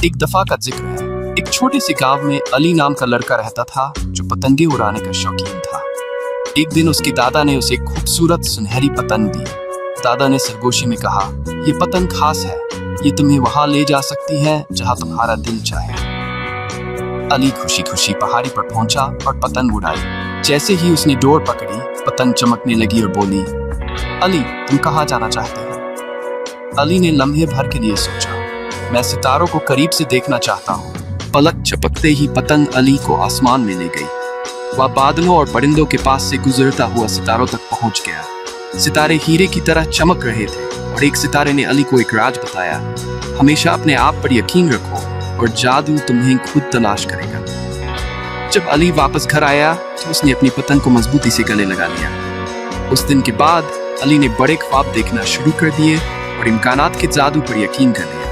एक दफा का जिक्र है। एक छोटे से गांव में अली नाम का लड़का रहता था जो पतंगे उड़ाने का शौकीन था। एक दिन उसके दादा ने उसे एक खूबसूरत सुनहरी पतंग दी। दादा ने सरगोशी में कहा, ये पतंग खास है, ये तुम्हें वहां ले जा सकती है जहां तुम्हारा दिल चाहे। अली खुशी खुशी पहाड़ी पर पहुंचा और पतंग उड़ाई। जैसे ही उसने डोर पकड़ी, पतंग चमकने लगी और बोली, अली तुम कहाँ जाना चाहते हो? अली ने लम्हे भर के लिए सोचा, मैं सितारों को करीब से देखना चाहता हूँ। पलक झपकते ही पतंग अली को आसमान में ले गई। वह बादलों और परिंदों के पास से गुजरता हुआ सितारों तक पहुंच गया। सितारे हीरे की तरह चमक रहे थे और एक सितारे ने अली को एक राज बताया, हमेशा अपने आप पर यकीन रखो और जादू तुम्हें खुद तलाश करेगा। जब अली वापस घर आया तो उसने अपनी पतंग को मजबूती से गले लगा लिया। उस दिन के बाद अली ने बड़े ख्वाब देखना शुरू कर दिए और इम्कानात के जादू पर यकीन कर लिया।